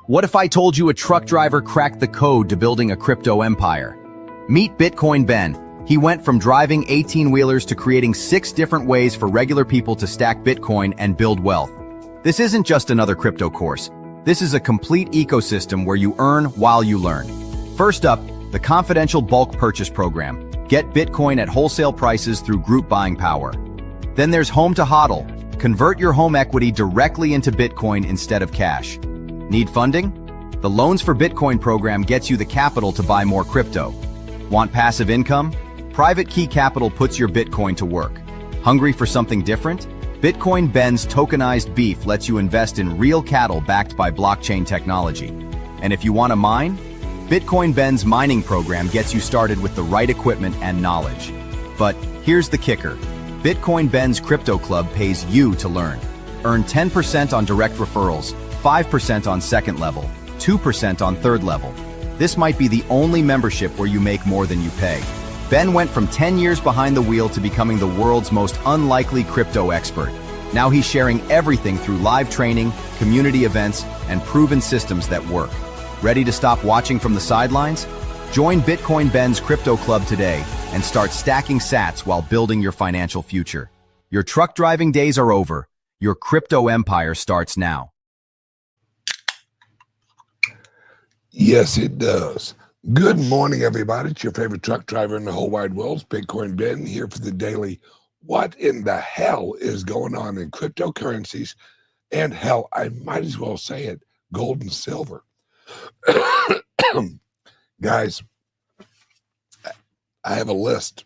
What if I told you a truck driver cracked the code to building a crypto empire? Meet Bitcoin Ben. He went from driving 18-wheelers to creating 6 different ways for regular people to stack Bitcoin and build wealth. This isn't just another crypto course. This is a complete ecosystem where you earn while you learn. First up, the confidential bulk purchase program. Get Bitcoin at wholesale prices through group buying power. Then there's Home to HODL. Convert your home equity directly into Bitcoin instead of cash. Need funding? The Loans for Bitcoin program gets you the capital to buy more crypto. Want passive income? Private Key Capital puts your Bitcoin to work. Hungry for something different? Bitcoin Ben's tokenized beef lets you invest in real cattle backed by blockchain technology. And if you want to mine? Bitcoin Ben's mining program gets you started with the right equipment and knowledge. But here's the kicker. Bitcoin Ben's Crypto Club pays you to learn. Earn 10% on direct referrals, 5% on second level, 2% on third level. This might be the only membership where you make more than you pay. Ben went from 10 years behind the wheel to becoming the world's most unlikely crypto expert. Now he's sharing everything through live training, community events, and proven systems that work. Ready to stop watching from the sidelines? Join Bitcoin Ben's Crypto Club today and start stacking sats while building your financial future. Your truck driving days are over. Your crypto empire starts now. Yes, it does. Good morning, everybody. It's your favorite truck driver in the whole wide world. It's Bitcoin Ben here for the daily. What in the hell is going on in cryptocurrencies? And hell, I might as well say it, gold and silver. Guys, I have a list.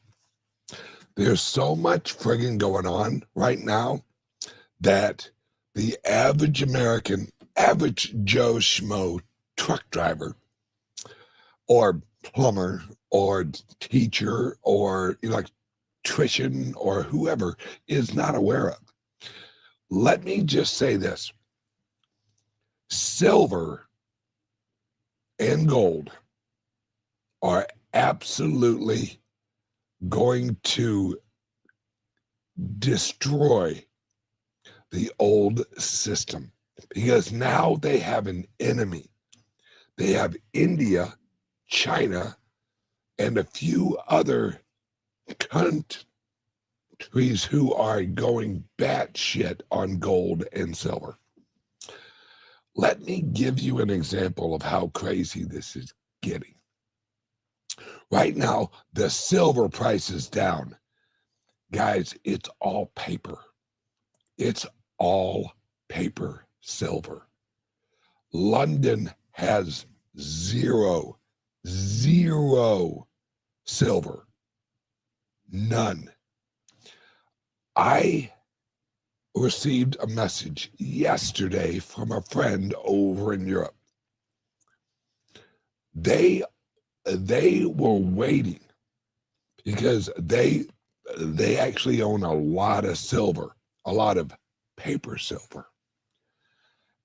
There's so much friggin' going on right now that the average American, average Joe Schmo truck driver or plumber or teacher or electrician or whoever is not aware of. Let me just say this. Silver and gold are absolutely going to destroy the old system because now they have an enemy. They have India, China, and a few other countries who are going batshit on gold and silver. Let me give you an example of how crazy this is getting. Right now, the silver price is down. Guys, it's all paper. It's all paper silver. London has zero silver. None. I received a message yesterday from a friend over in Europe. They were waiting because they actually own a lot of silver, a lot of paper silver.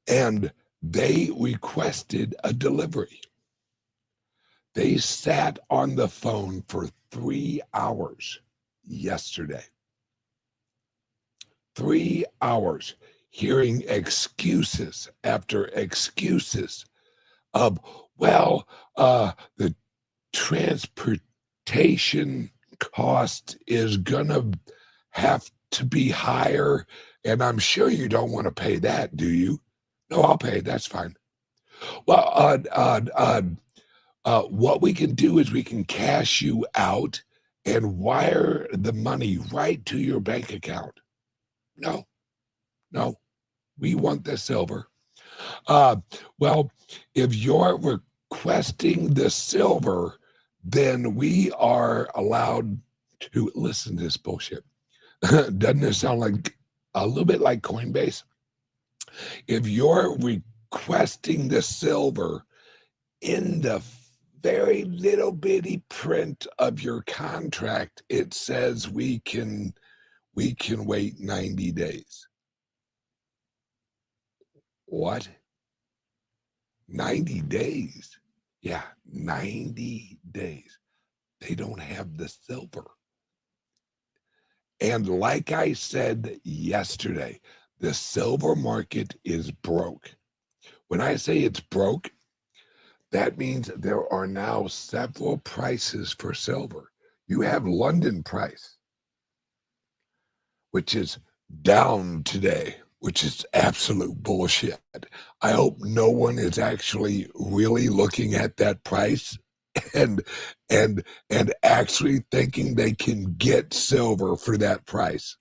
And they requested a delivery. They sat on the phone for 3 hours yesterday. 3 hours hearing excuses after excuses of, well, the transportation cost is gonna have to be higher, and I'm sure you don't want to pay that, do you? No, I'll pay it. That's fine. Well, what we can do is we can cash you out and wire the money right to your bank account. No, we want the silver. Well, if you're requesting the silver, then we are allowed to listen to this bullshit. Doesn't it sound like a little bit like Coinbase? If you're requesting the silver, in the very little bitty print of your contract, it says we can wait 90 days. What? 90 days? Yeah, 90 days. They don't have the silver. And like I said yesterday, the silver market is broke. When I say it's broke, that means there are now several prices for silver. You have London price, which is down today, which is absolute bullshit. I hope no one is actually really looking at that price and actually thinking they can get silver for that price.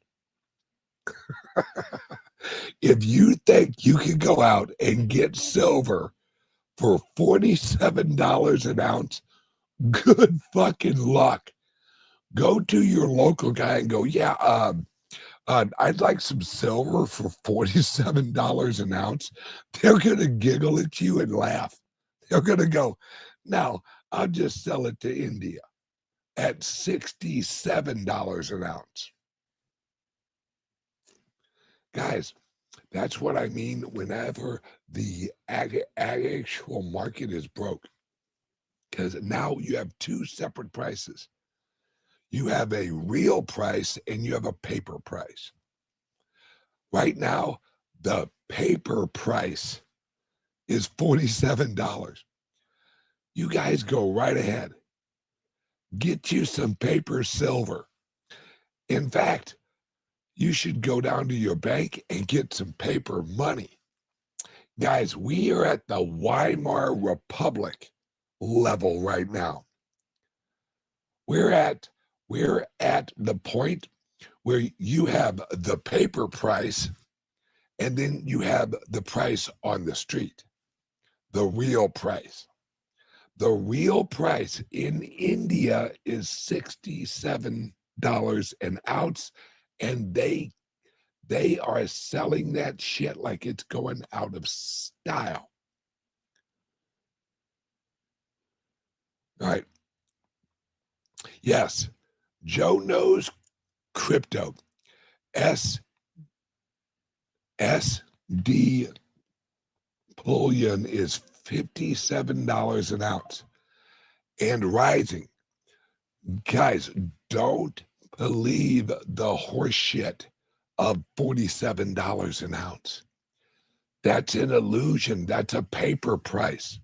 If you think you can go out and get silver for $47 an ounce, good fucking luck. Go to your local guy and go, yeah, I'd like some silver for $47 an ounce. They're going to giggle at you and laugh. They're going to go, no, I'll just sell it to India at $67 an ounce. Guys, that's what I mean whenever the actual market is broke. Because now you have two separate prices. You have a real price and you have a paper price. Right now, the paper price is $47. You guys go right ahead. Get you some paper silver. In fact, you should go down to your bank and get some paper money. Guys, we are at the Weimar Republic level right now. We're at the point where you have the paper price and then you have the price on the street, the real price. The real price in India is $67 an ounce, and they are selling that shit like it's going out of style. All right. Yes, Joe knows crypto. SD bullion is $57 an ounce and rising. Guys, don't believe the horse shit of $47 an ounce. That's an illusion. That's a paper price.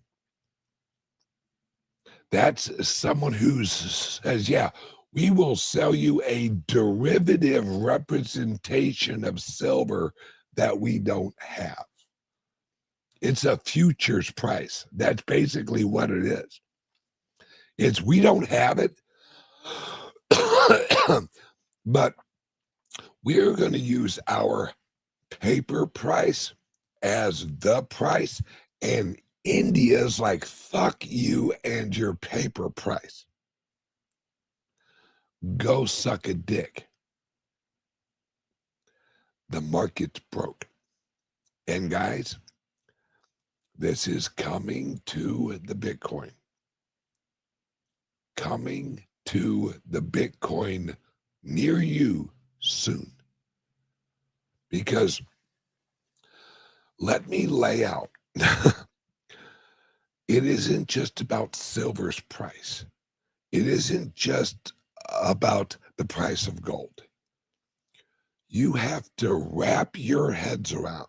That's someone who says, yeah, we will sell you a derivative representation of silver that we don't have. It's a futures price. That's basically what it is. It's we don't have it, but we're going to use our paper price as the price, and India's like, fuck you and your paper price. Go suck a dick. The market's broke. And guys, this is coming to the Bitcoin. Coming to the Bitcoin near you soon. Because let me lay out. It isn't just about silver's price. It isn't just about the price of gold. You have to wrap your heads around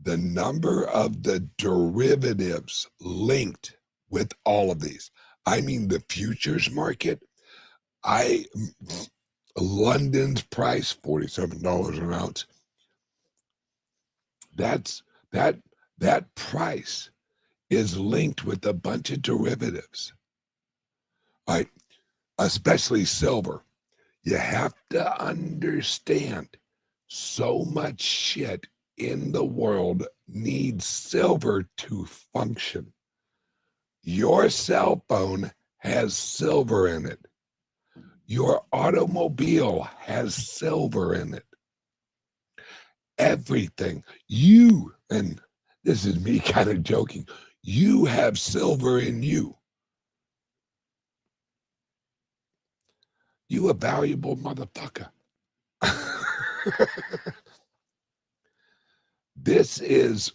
the number of the derivatives linked with all of these. I mean, the futures market, London's price, $47 an ounce. That price is linked with a bunch of derivatives, right? Especially silver. You have to understand so much shit in the world needs silver to function. Your cell phone has silver in it. Your automobile has silver in it. Everything. You, and this is me kind of joking, you have silver in you. You a valuable motherfucker. This is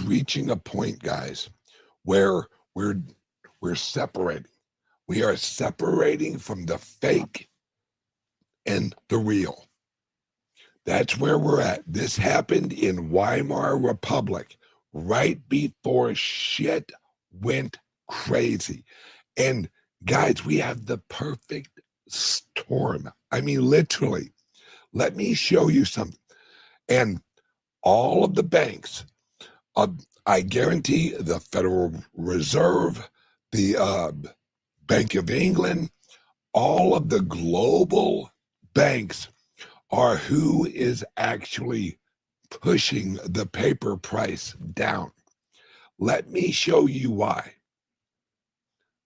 reaching a point, guys, where we're separating. We are separating from the fake and the real. That's where we're at. This happened in Weimar Republic right before shit went crazy. And guys, we have the perfect storm. I mean, literally. Let me show you something. And all of the banks, I guarantee the Federal Reserve, the Bank of England, all of the global banks are who is actually pushing the paper price down. Let me show you why.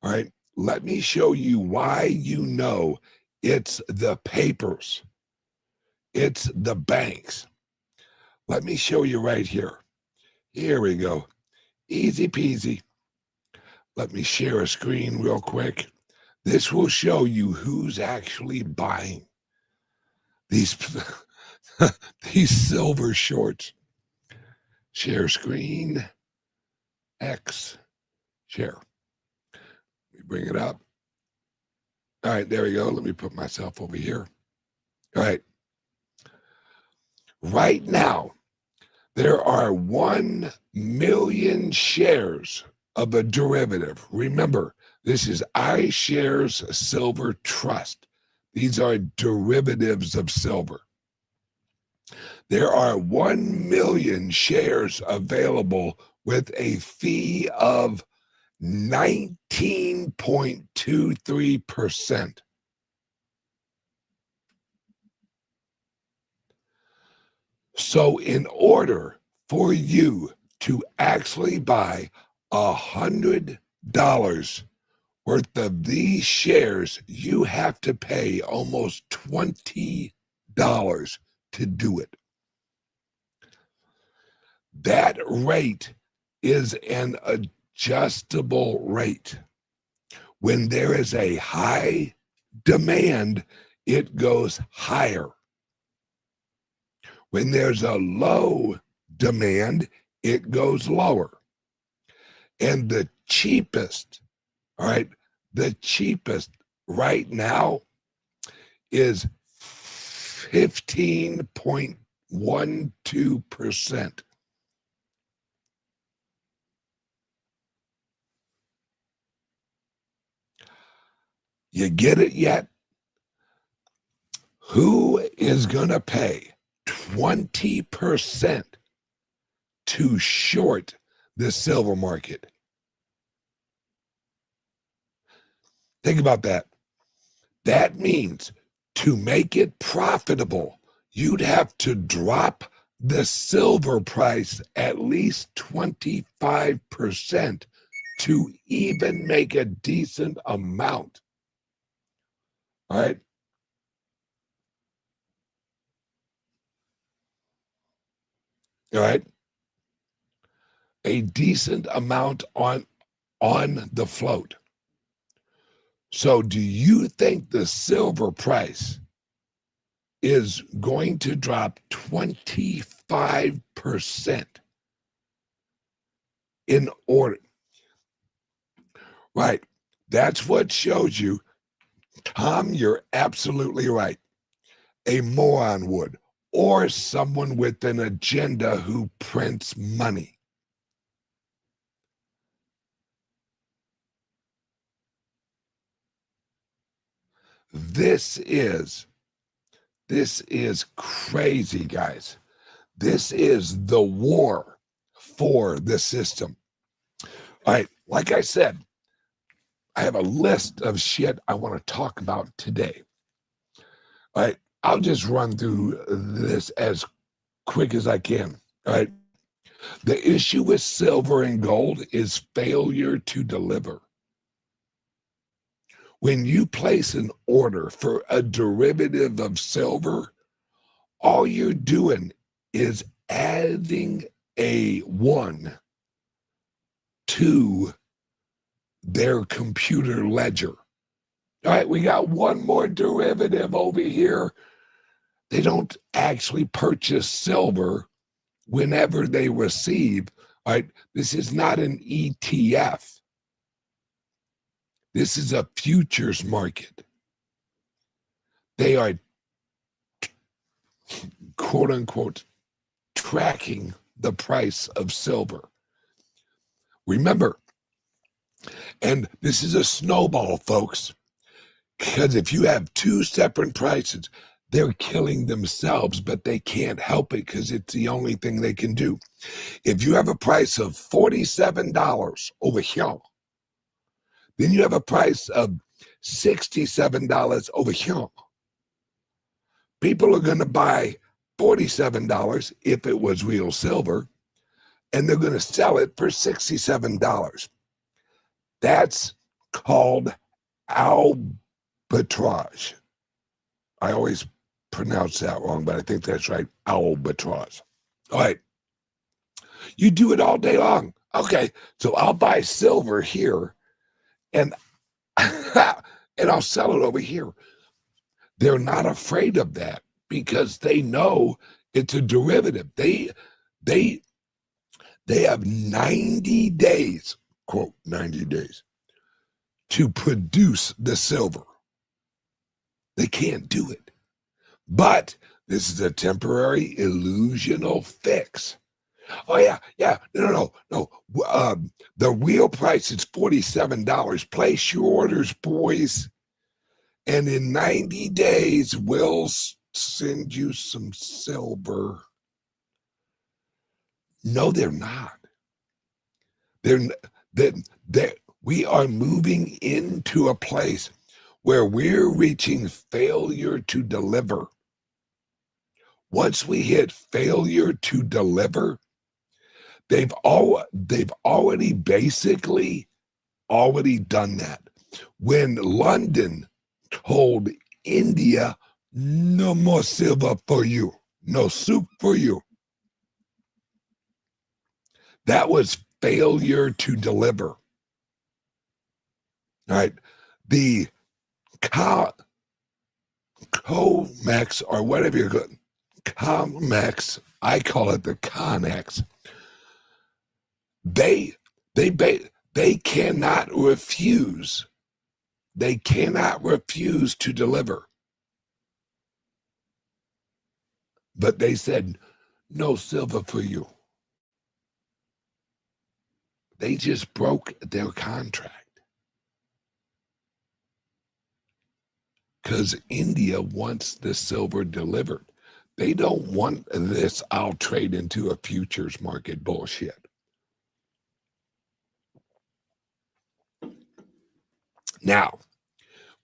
All right. Let me show you why you know it's the papers. It's the banks. Let me show you right here. Here we go. Easy peasy. Let me share a screen real quick. This will show you who's actually buying these, these silver shorts. Share screen. X. Share. Let me bring it up. All right, there we go. Let me put myself over here. All right. Right now, there are 1 million shares of a derivative. Remember, this is iShares Silver Trust. These are derivatives of silver. There are 1 million shares available with a fee of 19.23%. So in order for you to actually buy $100 worth of these shares, you have to pay almost $20 to do it. That rate is an adjustable rate. When there is a high demand, it goes higher. When there's a low demand, it goes lower. And the cheapest, all right, the cheapest right now is 15.12%. You get it yet? Who is going to pay 20% to short the silver market? Think about that. That means to make it profitable, you'd have to drop the silver price at least 25% to even make a decent amount. All right. All right. A decent amount on the float. So do you think the silver price is going to drop 25% in order? Right. That's what shows you, Tom, you're absolutely right. A moron would, or someone with an agenda who prints money. This is crazy, guys. This is the war for the system. All right, like I said, I have a list of shit I want to talk about today. All right, I'll just run through this as quick as I can. All right, the issue with silver and gold is failure to deliver. When you place an order for a derivative of silver, all you're doing is adding a 1 to their computer ledger. All right, we got one more derivative over here. They don't actually purchase silver whenever they receive. All right, this is not an ETF. This is a futures market. They are quote unquote tracking the price of silver. Remember, and this is a snowball, folks, because if you have two separate prices, they're killing themselves, but they can't help it because it's the only thing they can do. If you have a price of $47 over here, then you have a price of $67 over here. People are going to buy $47 if it was real silver, and they're going to sell it for $67. That's called arbitrage. I always pronounce that wrong, but I think that's right, arbitrage. All right. You do it all day long. Okay, so I'll buy silver here, and and I'll sell it over here. They're not afraid of that because they know it's a derivative. They have 90 days, quote, 90 days, to produce the silver. They can't do it. But this is a temporary illusional fix. Oh, yeah. No. The real price is $47. Place your orders, boys. And in 90 days, we'll send you some silver. No, they're not. We are moving into a place where we're reaching failure to deliver. Once we hit failure to deliver, they've already basically done that. When London told India, no more silver for you, no soup for you, that was failure to deliver. All right, the COMEX, or whatever you're going, COMEX, I call it the CONEX. They cannot refuse. They cannot refuse to deliver. But they said, no silver for you. They just broke their contract. Because India wants the silver delivered. They don't want this, I'll trade into a futures market bullshit. Now,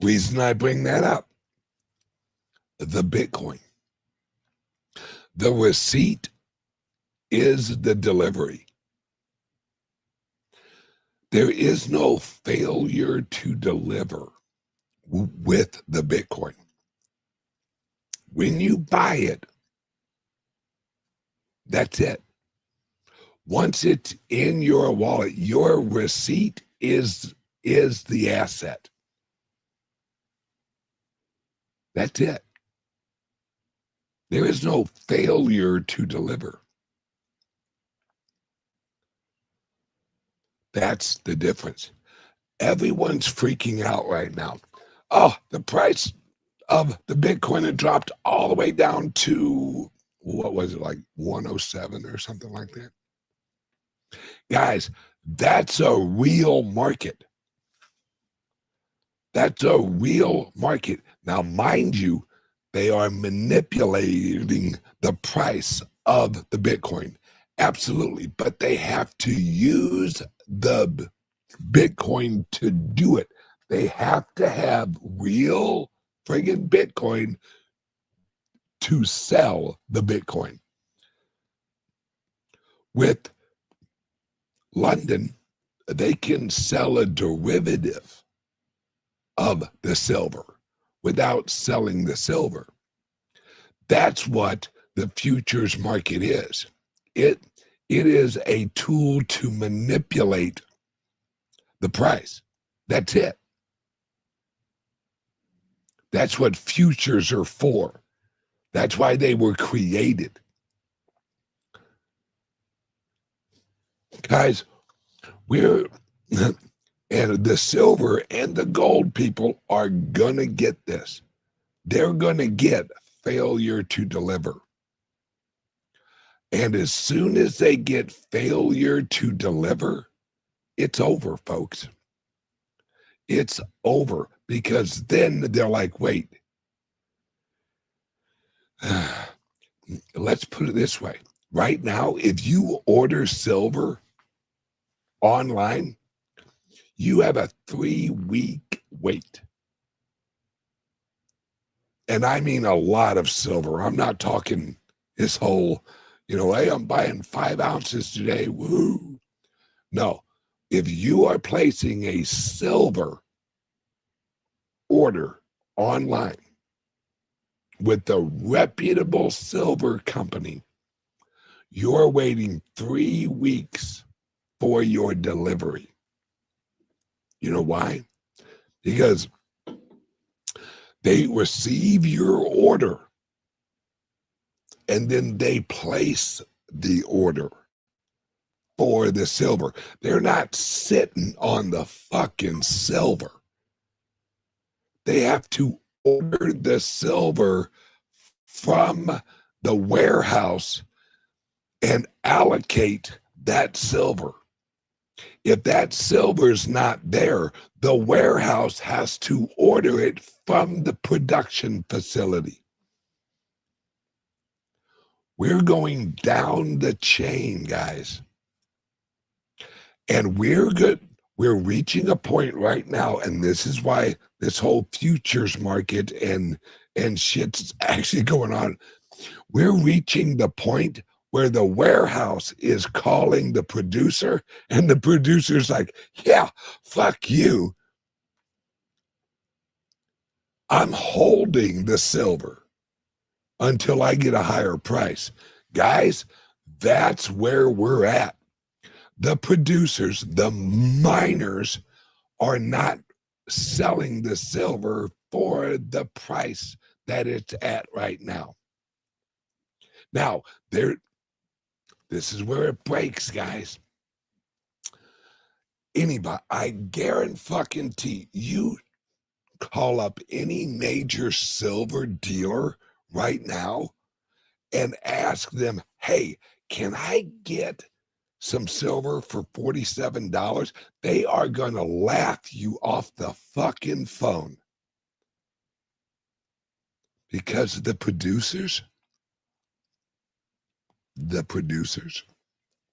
reason I bring that up, the Bitcoin. The receipt is the delivery. There is no failure to deliver with the Bitcoin. When you buy it, that's it. Once it's in your wallet, your receipt is the asset. That's it. There is no failure to deliver. That's the difference. Everyone's freaking out right now. Oh, the price of the Bitcoin had dropped all the way down to, what was it, like 107 or something like that? Guys, that's a real market. That's a real market. Now, mind you, they are manipulating the price of the Bitcoin. Absolutely. But they have to use the Bitcoin to do it. They have to have real friggin' Bitcoin to sell the Bitcoin. With London, they can sell a derivative of the silver without selling the silver. That's what the futures market is. It is a tool to manipulate the price. That's it. That's what futures are for. That's why they were created. Guys, and the silver and the gold people are going to get this. They're going to get failure to deliver. And as soon as they get failure to deliver, it's over, folks. It's over, because then they're like, wait, let's put it this way. Right now, if you order silver online, you have a 3-week wait. And I mean a lot of silver. I'm not talking this whole, hey, I'm buying 5 ounces today. Woo. No. If you are placing a silver order online with a reputable silver company, you're waiting 3 weeks for your delivery. You know why? Because they receive your order and then they place the order for the silver. They're not sitting on the fucking silver. They have to order the silver from the warehouse and allocate that silver. If that silver's not there, the warehouse has to order it from the production facility. We're going down the chain, guys. And we're reaching a point right now, and this is why this whole futures market and shit's actually going on. We're reaching the point where the warehouse is calling the producer, and the producer's like, yeah, fuck you. I'm holding the silver until I get a higher price. Guys, that's where we're at. The producers, the miners, are not selling the silver for the price that it's at right now. Now, this is where it breaks, guys. Anybody, I guarantee you call up any major silver dealer right now and ask them, hey, can I get some silver for $47? They are going to laugh you off the fucking phone. Because the producers,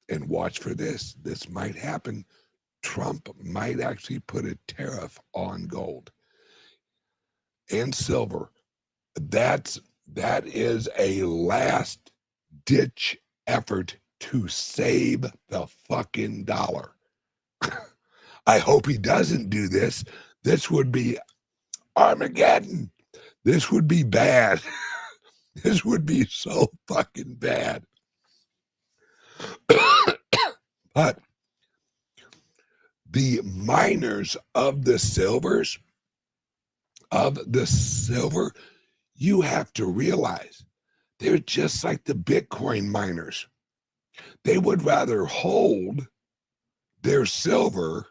and watch for this might happen. Trump might actually put a tariff on gold and silver. That is a last ditch effort to save the fucking dollar. I hope he doesn't do this. This would be Armageddon. This would be bad. This would be so fucking bad. But the miners of the silver, you have to realize they're just like the Bitcoin miners. They would rather hold their silver,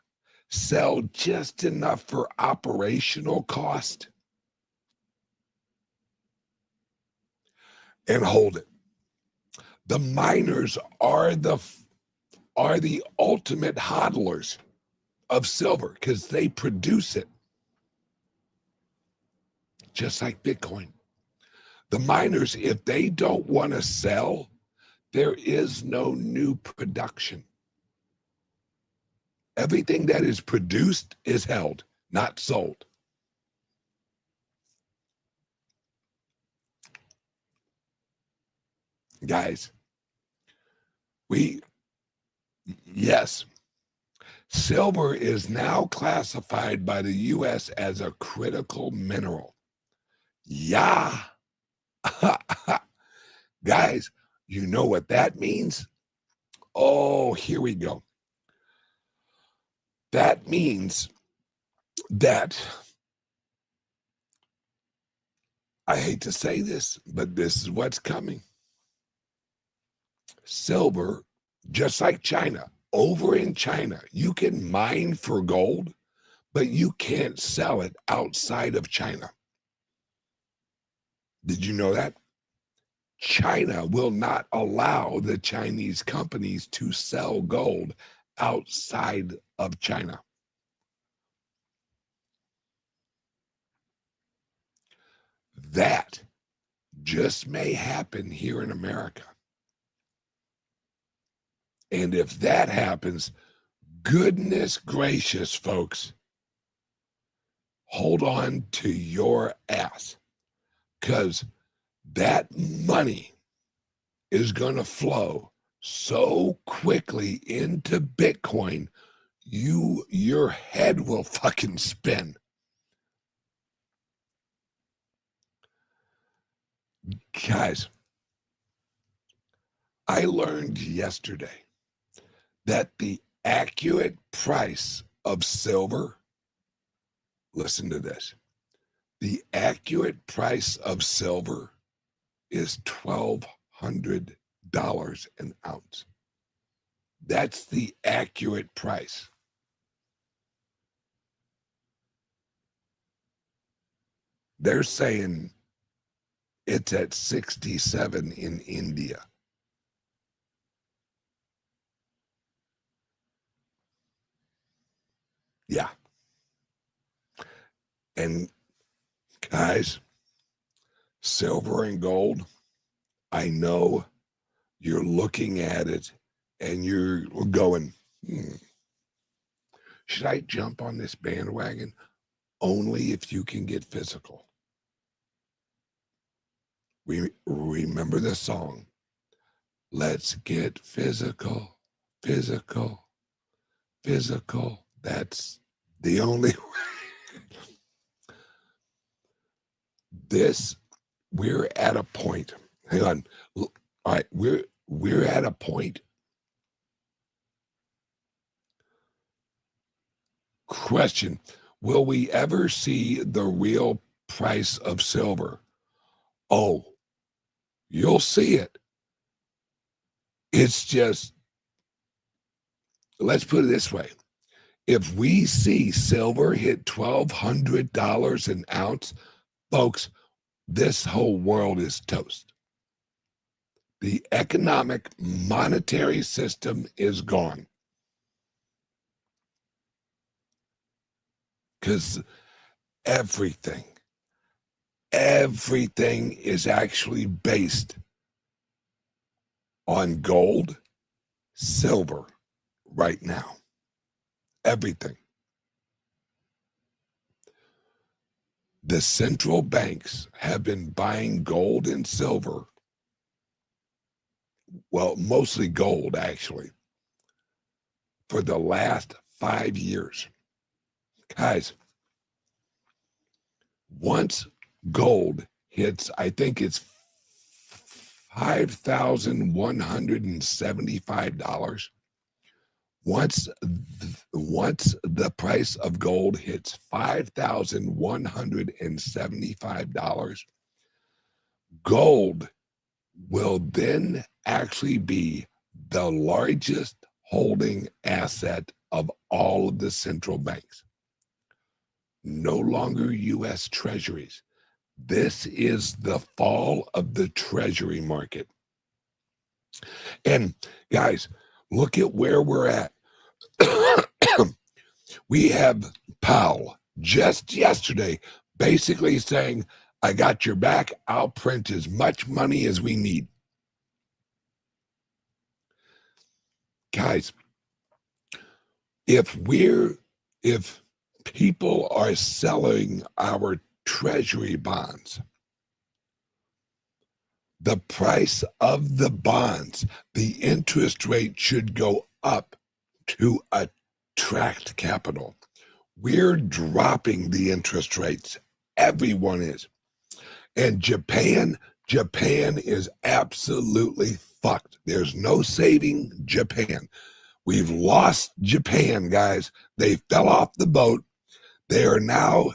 sell just enough for operational cost, and hold it. The miners are the ultimate hodlers of silver because they produce it, just like Bitcoin. The miners, if they don't want to sell, there is no new production. Everything that is produced is held, not sold. Guys, yes, silver is now classified by the U.S. as a critical mineral. Yeah. Guys, you know what that means? Oh, here we go. That means that, I hate to say this, but this is what's coming. Silver, just like China, over in China, you can mine for gold, but you can't sell it outside of China. Did you know that? China will not allow the Chinese companies to sell gold outside of China. That just may happen here in America. And if that happens, goodness gracious, folks, hold on to your ass, because that money is going to flow so quickly into Bitcoin, your head will fucking spin. Guys, I learned yesterday that the accurate price of silver, listen to this, the accurate price of silver is $1,200 an ounce. That's the accurate price. They're saying it's at 67 in India. Yeah. And guys, silver and gold, I know you're looking at it and you're going, should I jump on this bandwagon? Only if you can get physical. Remember the song, let's get physical, physical, physical. That's the only way. We're at a point. Hang on. All right, we're at a point. Question, will we ever see the real price of silver? Oh, you'll see it. It's just, let's put it this way. If we see silver hit $1,200 an ounce, folks, this whole world is toast. The economic monetary system is gone. Because everything is actually based on gold, silver right now. Everything. The central banks have been buying gold and silver, well, mostly gold actually, for the last 5 years. Guys, once gold hits, I think it's $5,175. Once the price of gold hits $5,175, gold will then actually be the largest holding asset of all of the central banks. No longer U.S. treasuries. This is the fall of the treasury market. And guys, look at where we're at. We have Powell just yesterday basically saying, I got your back. I'll print as much money as we need. Guys, if people are selling our treasury bonds, the price of the bonds, the interest rate should go up to attract capital. We're dropping the interest rates. Everyone is. And Japan is absolutely fucked. There's no saving Japan. We've lost Japan, guys. They fell off the boat. They are now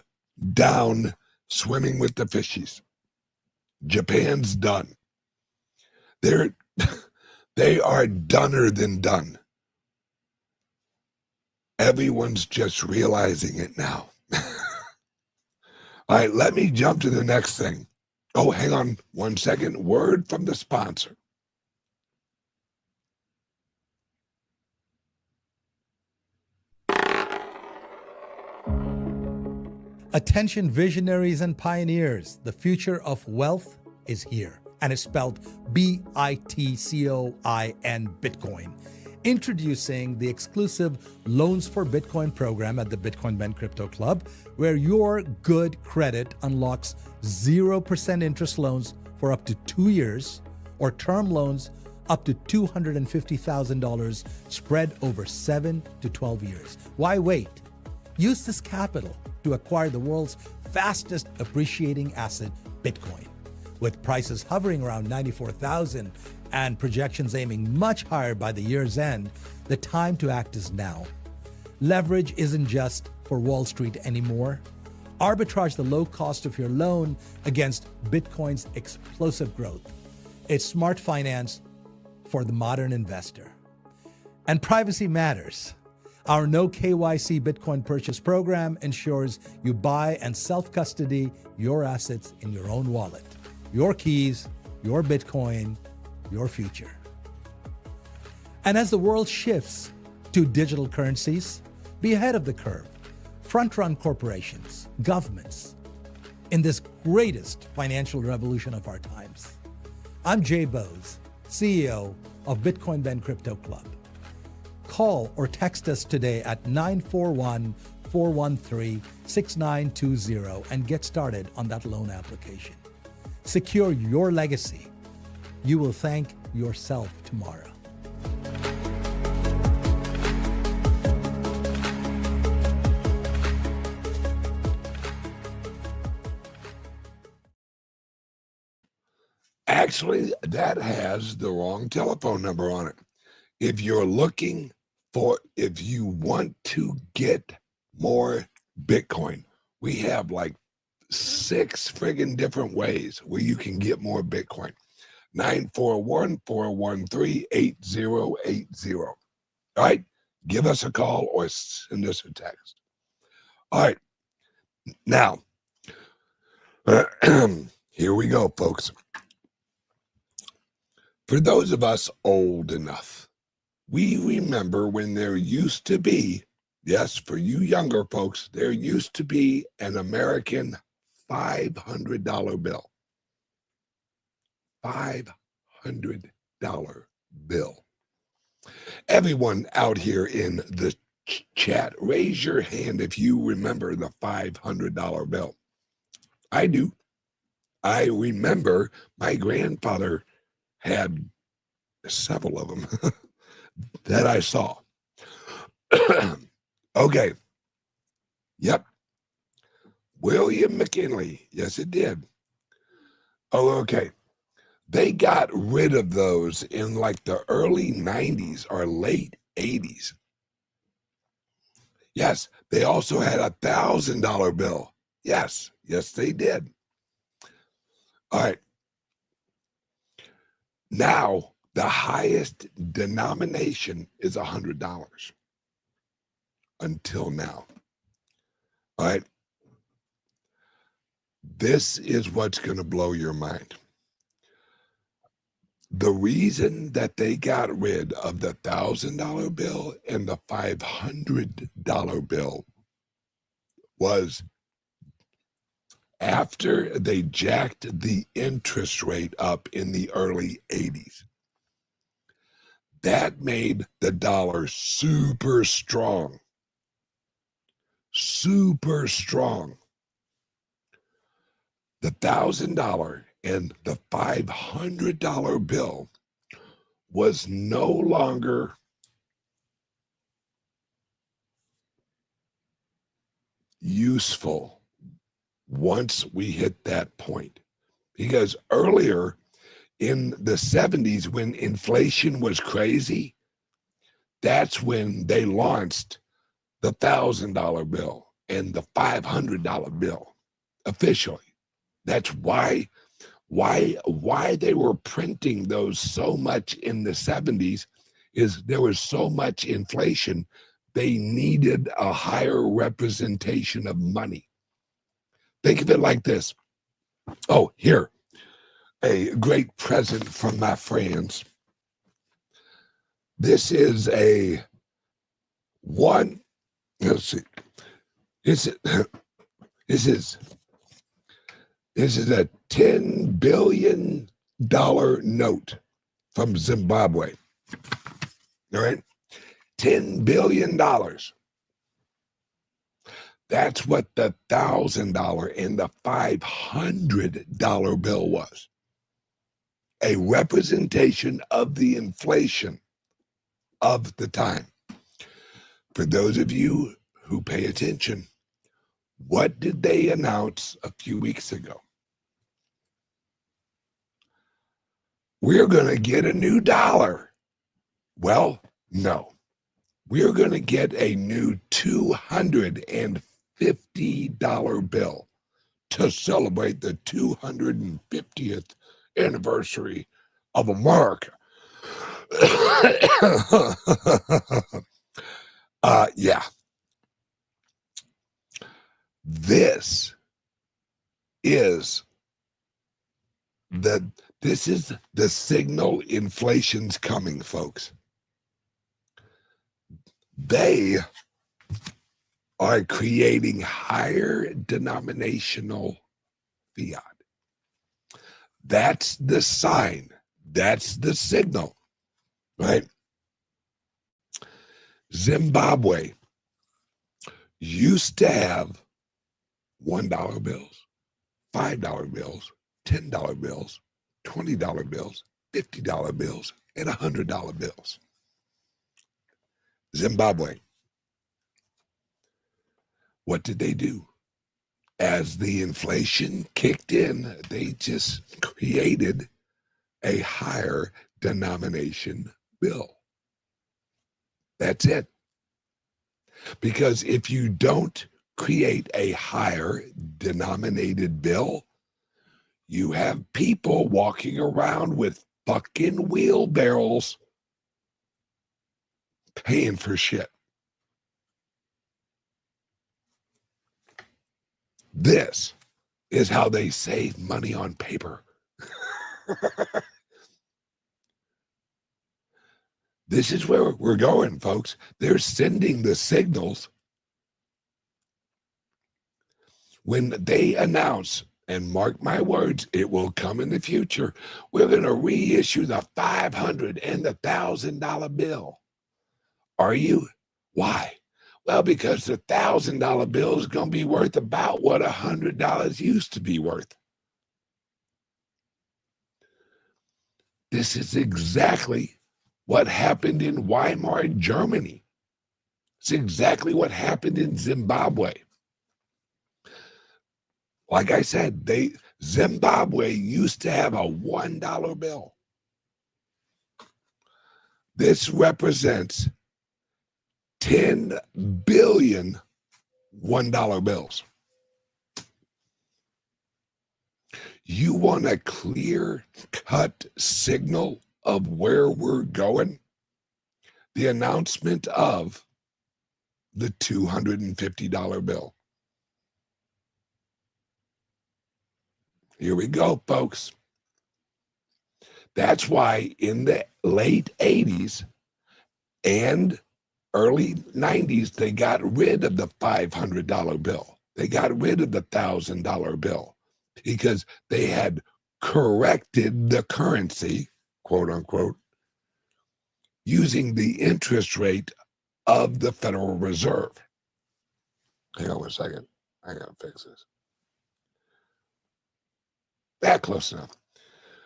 down swimming with the fishies. Japan's done. They are doner than done. Everyone's just realizing it now. All right, let me jump to the next thing. Oh, hang on 1 second. Word from the sponsor. Attention visionaries and pioneers, the future of wealth is here, and it's spelled B-I-T-C-O-I-N, Bitcoin. Introducing the exclusive Loans for Bitcoin program at the Bitcoin Ben Crypto Club, where your good credit unlocks 0% interest loans for up to 2 years, or term loans up to $250,000 spread over 7 to 12 years. Why wait? Use this capital to acquire the world's fastest appreciating asset, Bitcoin. With prices hovering around 94,000 and projections aiming much higher by the year's end, the time to act is now. Leverage isn't just for Wall Street anymore. Arbitrage the low cost of your loan against Bitcoin's explosive growth. It's smart finance for the modern investor. And privacy matters. Our no KYC Bitcoin purchase program ensures you buy and self-custody your assets in your own wallet. Your keys, your Bitcoin, your future. And as the world shifts to digital currencies, be ahead of the curve. Front-run corporations, governments, in this greatest financial revolution of our times. I'm Jay Bose, CEO of Bitcoin Ben Crypto Club. Call or text us today at 941-413-6920 and get started on that loan application. Secure your legacy. You will thank yourself tomorrow. Actually, that has the wrong telephone number on it. If you're looking for, if you want to get more Bitcoin, we have like 6 friggin' different ways where you can get more Bitcoin. 941-413-8080. All right, give us a call or send us a text. All right, now, here we go, folks. For those of us old enough, we remember when there used to be, yes, for you younger folks, there used to be an American $500 bill. $500 bill. Everyone out here in the chat, raise your hand if you remember the $500 bill. I do. I remember my grandfather had several of them that I saw. Okay. Yep. William McKinley. Yes, it did. Oh, okay. They got rid of those in like the early 90s or late 80s. Yes, they also had $1,000 bill. Yes, yes, they did. All right. Now, the highest denomination is $100 until now. All right. This is what's going to blow your mind. The reason that they got rid of the $1,000 bill and the $500 bill was after they jacked the interest rate up in the early 80s. That made the dollar super strong. Super strong. The $1,000 and the $500 bill was no longer useful once we hit that point. Because earlier in the 70s, when inflation was crazy, that's when they launched the $1,000 bill and the $500 bill officially. That's why they were printing those so much in the 70s, is there was so much inflation, they needed a higher representation of money. Think of it like this. Oh, here, a great present from my friends. This is a one. Let's see. This is a $10 billion note from Zimbabwe. All right, $10 billion. That's what the $1,000 and the $500 bill was. A representation of the inflation of the time. For those of you who pay attention, what did they announce a few weeks ago? We're going to get a new dollar. Well, no. We're going to get a new $250 bill to celebrate the 250th anniversary of America. Yeah. This is the signal inflation's coming, folks. They are creating higher denominational fiat. That's the sign. That's the signal, right? Zimbabwe used to have $1 bills, $5 bills, $10 bills, $20 bills, $50 bills, and $100 bills. Zimbabwe. What did they do? As the inflation kicked in, they just created a higher denomination bill. That's it. Because if you don't create a higher denominated bill, you have people walking around with fucking wheelbarrows paying for shit. This is how they save money on paper. This is where we're going, folks. They're sending the signals when they announce, and mark my words, it will come in the future, we're going to reissue the $500 and the $1,000 bill. Are you? Why? Well, because the $1,000 bill is going to be worth about what $100 used to be worth. This is exactly what happened in Weimar, Germany. It's exactly what happened in Zimbabwe. Like I said, Zimbabwe used to have a $1 bill. This represents 10 billion $1 bills. You want a clear-cut signal of where we're going? The announcement of the $250 bill. Here we go, folks. That's why in the late 80s and early 90s, they got rid of the $500 bill. They got rid of the $1,000 bill because they had corrected the currency, quote unquote, using the interest rate of the Federal Reserve. Hang on one second. I gotta fix this. That close enough.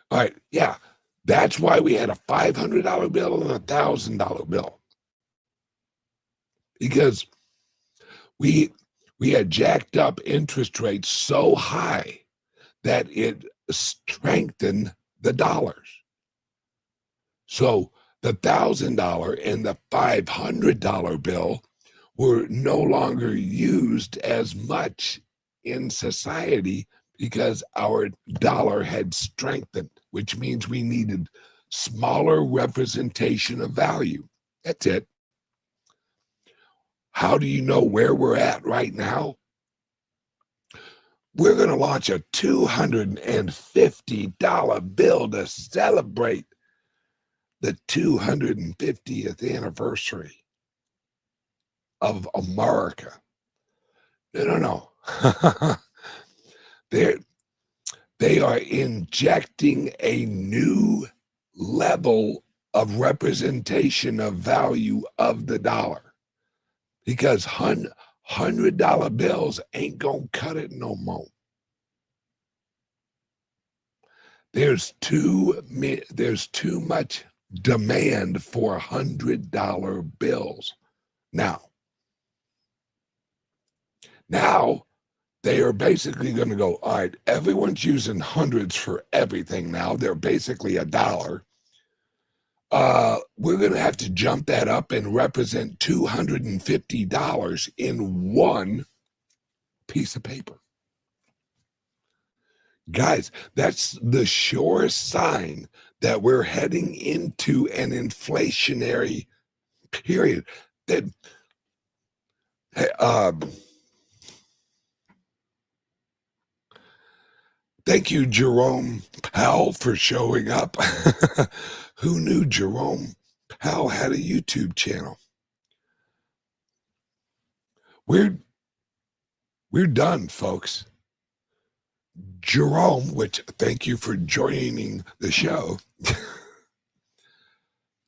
All right, yeah. That's why we had a $500 bill and a $1,000 bill. Because we had jacked up interest rates so high that it strengthened the dollars. So the $1,000 and the $500 bill were no longer used as much in society because our dollar had strengthened, which means we needed smaller representation of value. That's it. How do you know where we're at right now? we're going to launch a $250 bill to celebrate the 250th anniversary of America. No. They are injecting a new level of representation of value of the dollar, because $100 bills ain't gonna cut it no more. There's too much demand for $100 bills now. They are basically going to go, all right, everyone's using hundreds for everything now. They're basically $1. We're going to have to jump that up and represent $250 in one piece of paper. Guys, that's the surest sign that we're heading into an inflationary period. Thank you, Jerome Powell, for showing up. Who knew Jerome Powell had a YouTube channel? We're done, folks. Jerome, which thank you for joining the show,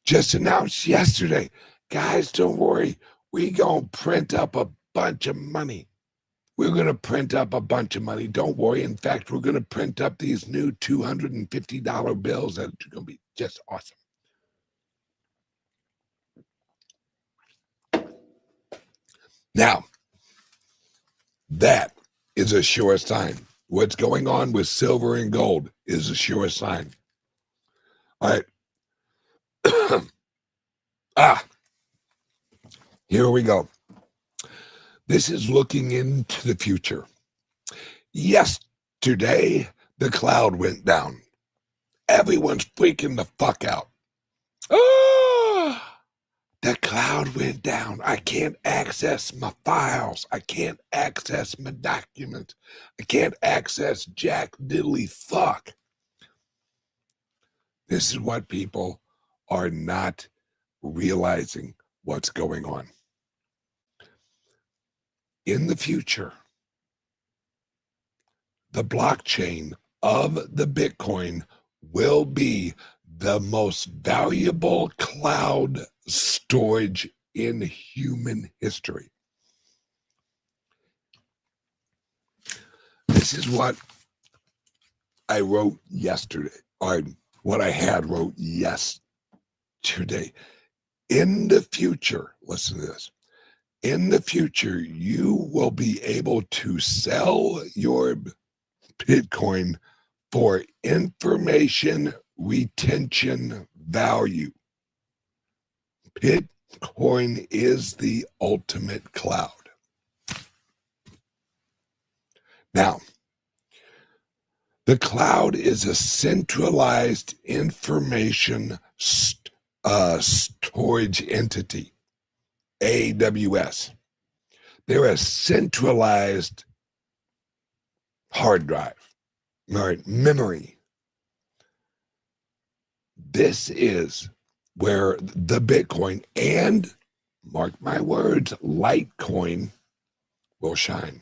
just announced yesterday, guys, don't worry, we gonna print up a bunch of money. We're going to print up a bunch of money. Don't worry. In fact, we're going to print up these new $250 bills that are going to be just awesome. Now, that is a sure sign. What's going on with silver and gold is a sure sign. All right. Here we go. This is looking into the future. Yesterday, the cloud went down. Everyone's freaking the fuck out. The cloud went down. I can't access my files. I can't access my documents. I can't access jack diddly fuck. This is what people are not realizing what's going on. In the future, the blockchain of the Bitcoin will be the most valuable cloud storage in human history. This is what I wrote yesterday, or what I had wrote yesterday. In the future, listen to this. In the future, you will be able to sell your Bitcoin for information retention value. Bitcoin is the ultimate cloud. Now, the cloud is a centralized information storage entity. AWS. They're a centralized hard drive, or memory. This is where the Bitcoin and, mark my words, Litecoin will shine.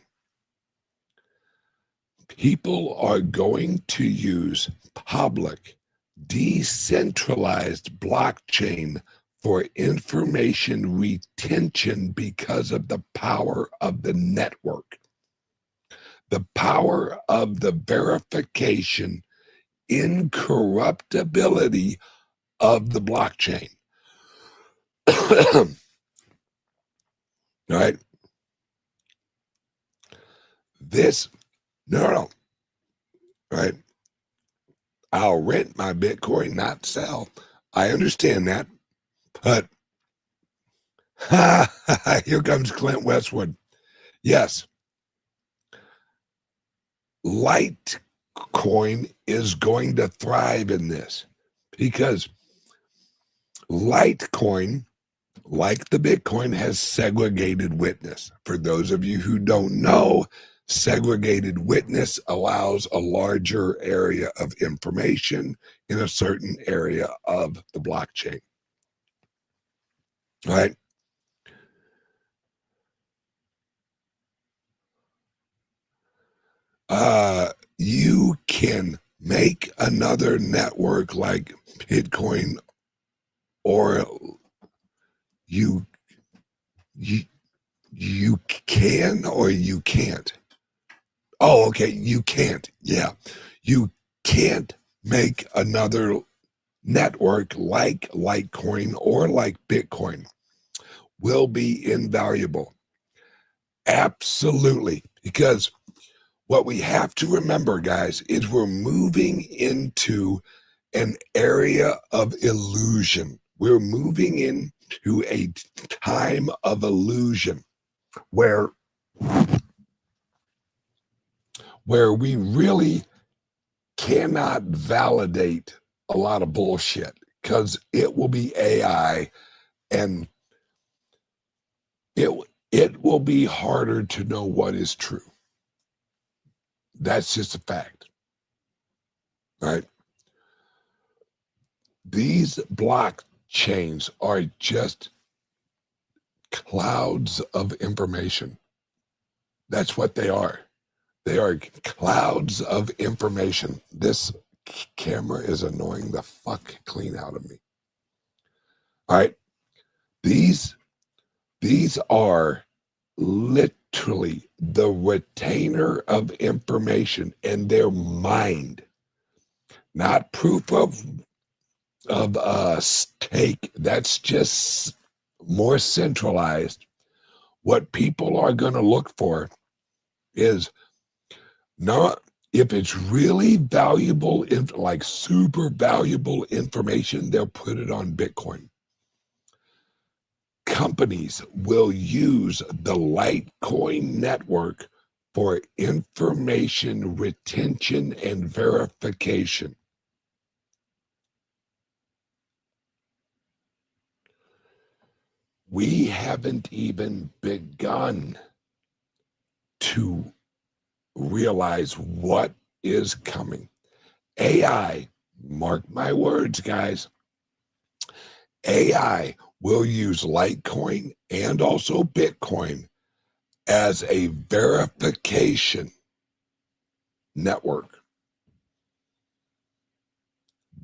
People are going to use public, decentralized blockchain for information retention because of the power of the network, the power of the verification, incorruptibility of the blockchain. All right. This, no. Right. I'll rent my Bitcoin, not sell. I understand that. But here comes Clint Westwood. Yes. Litecoin is going to thrive in this because Litecoin, like the Bitcoin, has segregated witness. For those of you who don't know, Segregated witness allows a larger area of information in a certain area of the blockchain. Right? You can make another network like Bitcoin, or you can, or you can't. Oh, okay, you can't. Yeah, you can't make another network like Litecoin or like Bitcoin. Will be invaluable. Absolutely, because what we have to remember, guys, is we're moving into an area of illusion. We're moving into a time of illusion where we really cannot validate a lot of bullshit, because it will be AI, and it will be harder to know what is true. That's just a fact, right? These blockchains are just clouds of information. That's what they are. They are clouds of information. This camera is annoying the fuck clean out of me. All right. These are literally the retainer of information, and their mind, not proof of stake. That's just more centralized. What people are going to look for is not if it's really valuable, like super valuable information, they'll put it on Bitcoin. Companies will use the Litecoin network for information retention and verification. We haven't even begun to realize what is coming. AI, mark my words, guys, AI will use Litecoin and also Bitcoin as a verification network.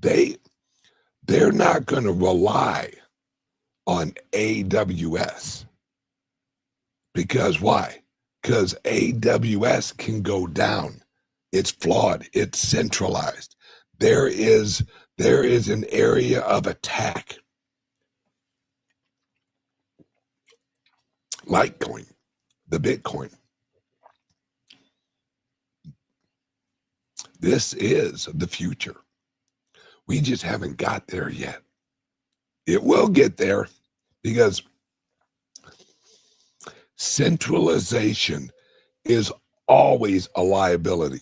They're not going to rely on AWS. Because why? Because AWS can go down. It's flawed. It's centralized. There is an area of attack. Litecoin, the Bitcoin. This is the future. We just haven't got there yet. It will get there, because centralization is always a liability.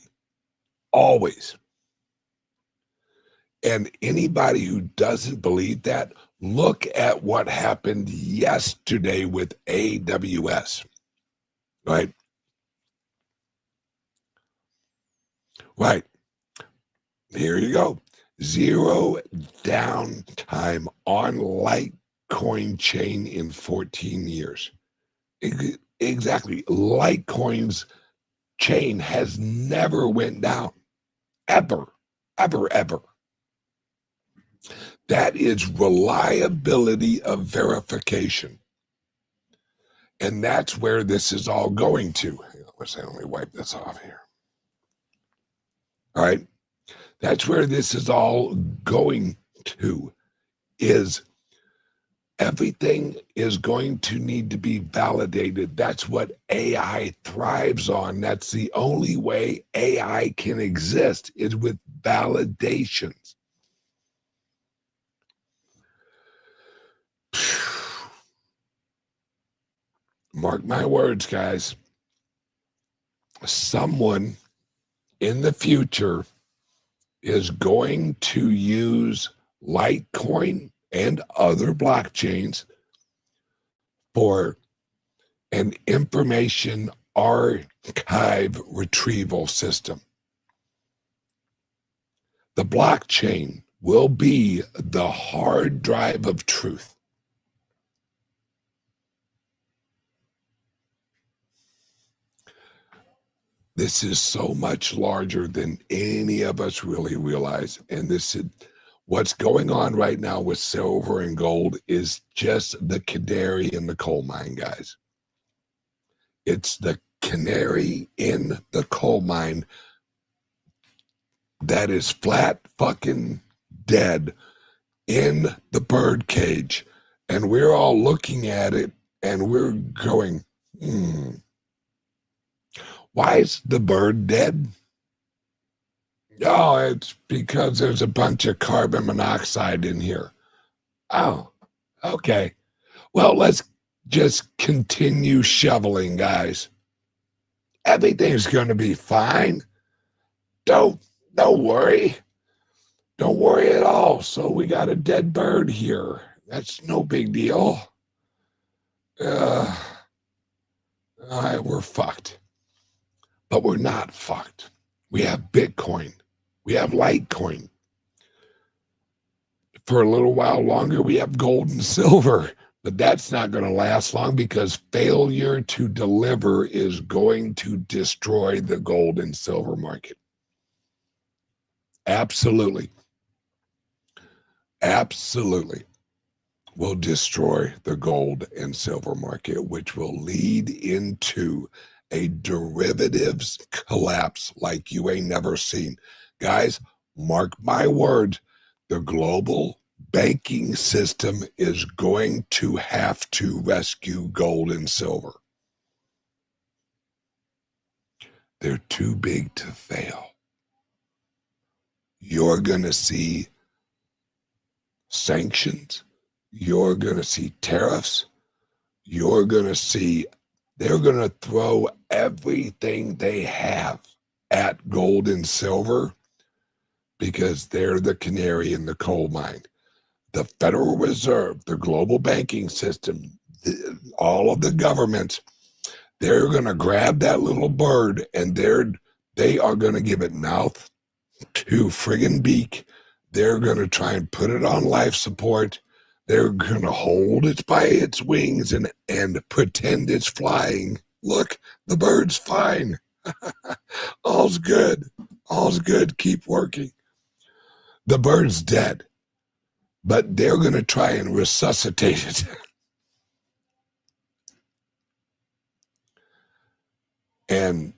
Always. And anybody who doesn't believe that, look at what happened yesterday with AWS, right? Right. Here you go. Zero downtime on Litecoin chain in 14 years. Exactly. Litecoin's chain has never went down. Ever. That is reliability of verification. And that's where this is all going to. Let me wipe this off here. All right. That's where this is all going to, is everything is going to need to be validated. That's what AI thrives on. That's the only way AI can exist, is with validations. Mark my words, guys. Someone in the future is going to use Litecoin and other blockchains for an information archive retrieval system. The blockchain will be the hard drive of truth. This is so much larger than any of us really realize. And this is what's going on right now with silver and gold is just the canary in the coal mine, guys. It's the canary in the coal mine that is flat fucking dead in the bird cage. And we're all looking at it and we're going, why is the bird dead? Oh, it's because there's a bunch of carbon monoxide in here. Oh, okay. Well, let's just continue shoveling, guys. Everything's going to be fine. Don't worry. Don't worry at all. So we got a dead bird here. That's no big deal. All right, we're fucked. But we're not fucked. We have Bitcoin. We have Litecoin. For a little while longer, we have gold and silver. But that's not going to last long because failure to deliver is going to destroy the gold and silver market. Absolutely. Absolutely will destroy the gold and silver market, which will lead into a derivatives collapse like you ain't never seen. Guys, mark my word, the global banking system is going to have to rescue gold and silver. They're too big to fail. You're going to see sanctions. You're going to see tariffs. You're going to see, they're going to throw everything they have at gold and silver because they're the canary in the coal mine. The Federal Reserve, the global banking system, all of the governments, they're going to grab that little bird and they are going to give it mouth to friggin' beak. They're going to try and put it on life support. They're going to hold it by its wings and pretend it's flying. Look, the bird's fine. All's good. All's good. Keep working. The bird's dead, but they're going to try and resuscitate it. And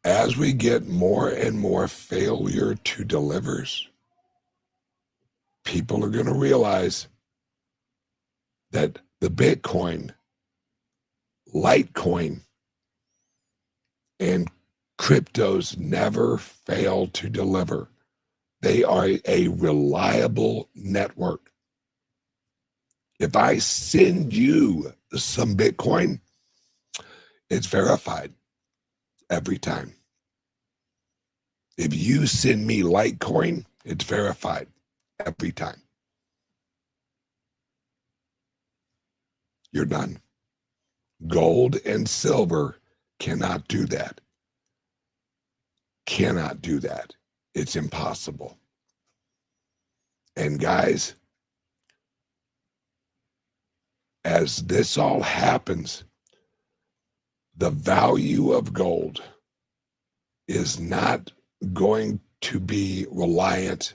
as we get more and more failure to deliver, people are going to realize that the Bitcoin, Litecoin, and cryptos never fail to deliver. They are a reliable network. If I send you some Bitcoin, it's verified every time. If you send me Litecoin, it's verified every time. You're done. Gold and silver cannot do that. Cannot do that. It's impossible. And guys, as this all happens, the value of gold is not going to be reliant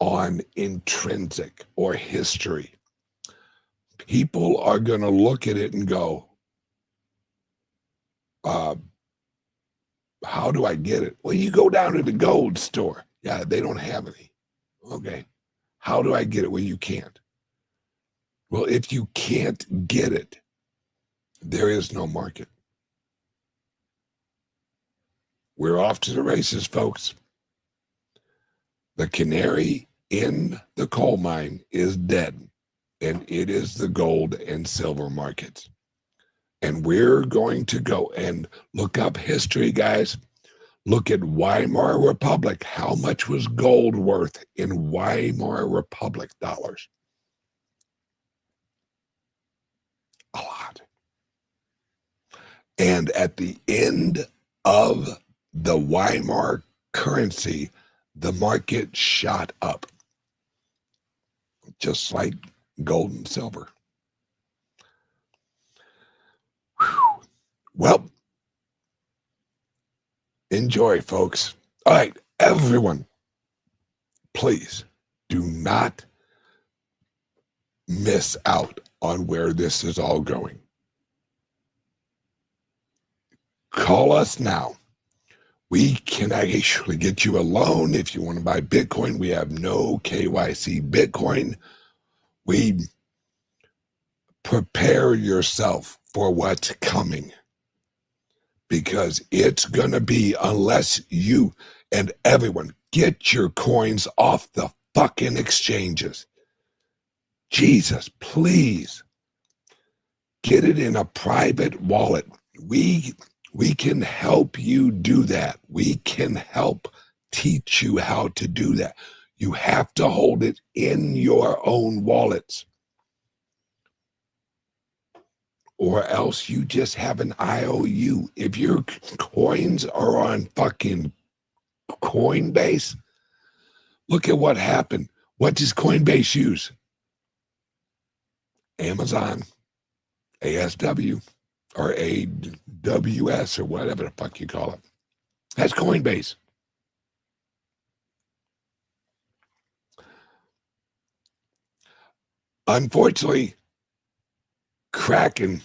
on intrinsic or history. People are going to look at it and go, how do I get it? Well, you go down to the gold store. Yeah, they don't have any. Okay. How do I get it? Well, you can't. Well, if you can't get it, there is no market. We're off to the races, folks. The canary in the coal mine is dead, and it is the gold and silver markets. And we're going to go and look up history, guys. Look at Weimar Republic. How much was gold worth in Weimar Republic dollars? A lot. And at the end of the Weimar currency, the market shot up, just like gold and silver. Whew. Well, enjoy, folks. All right, everyone, please do not miss out on where this is all going. Call us now. We can actually get you a loan if you want to buy Bitcoin. We have no KYC Bitcoin. We prepare yourself for what's coming, because it's going to be, unless you and everyone get your coins off the fucking exchanges. Jesus, please get it in a private wallet. We can help you do that. We can help teach you how to do that. You have to hold it in your own wallets, or else you just have an IOU. If your coins are on fucking Coinbase, look at what happened. What does Coinbase use? Amazon, ASW, or AWS, or whatever the fuck you call it. That's Coinbase. Unfortunately, Kraken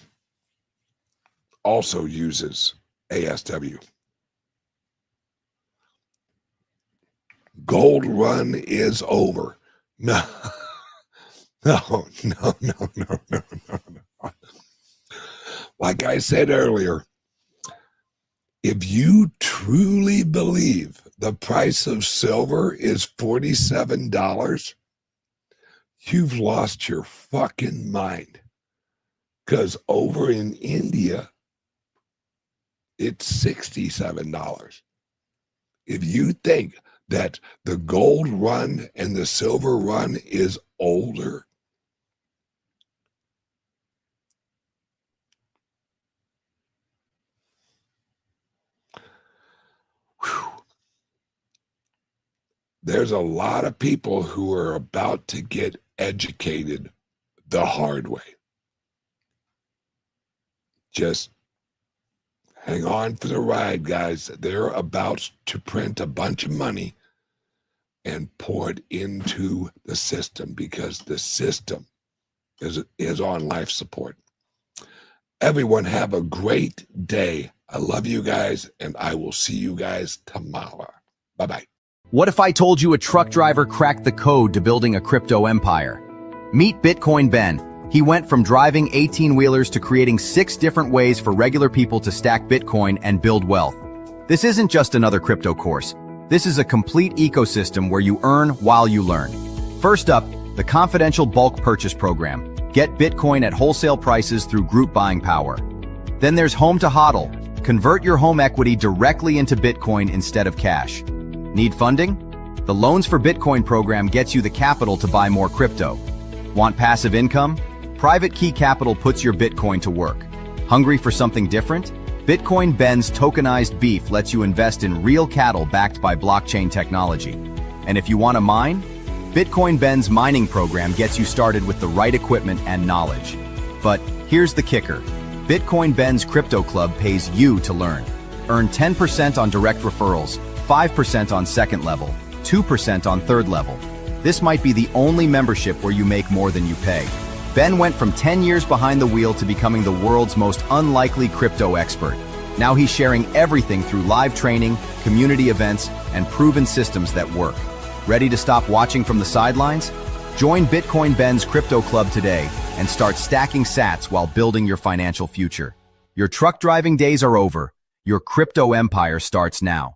also uses ASW. Gold run is over. No, no. Like I said earlier, if you truly believe the price of silver is $47, you've lost your fucking mind. Because over in India, it's $67. If you think that the gold run and the silver run is older, there's a lot of people who are about to get educated the hard way. Just hang on for the ride, guys. They're about to print a bunch of money and pour it into the system, because the system is on life support. Everyone have a great day. I love you guys, and I will see you guys tomorrow. Bye-bye. What if I told you a truck driver cracked the code to building a crypto empire? Meet Bitcoin Ben. He went from driving 18-wheelers to creating 6 different ways for regular people to stack Bitcoin and build wealth. This isn't just another crypto course. This is a complete ecosystem where you earn while you learn. First up, the confidential bulk purchase program. Get Bitcoin at wholesale prices through group buying power. Then there's Home to HODL. Convert your home equity directly into Bitcoin instead of cash. Need funding? The Loans for Bitcoin program gets you the capital to buy more crypto. Want passive income? Private Key Capital puts your Bitcoin to work. Hungry for something different? Bitcoin Ben's tokenized beef lets you invest in real cattle backed by blockchain technology. And if you want to mine? Bitcoin Ben's mining program gets you started with the right equipment and knowledge. But here's the kicker. Bitcoin Ben's Crypto Club pays you to learn. Earn 10% on direct referrals, 5% on second level, 2% on third level. This might be the only membership where you make more than you pay. Ben went from 10 years behind the wheel to becoming the world's most unlikely crypto expert. Now he's sharing everything through live training, community events, and proven systems that work. Ready to stop watching from the sidelines? Join Bitcoin Ben's Crypto Club today and start stacking sats while building your financial future. Your truck driving days are over. Your crypto empire starts now.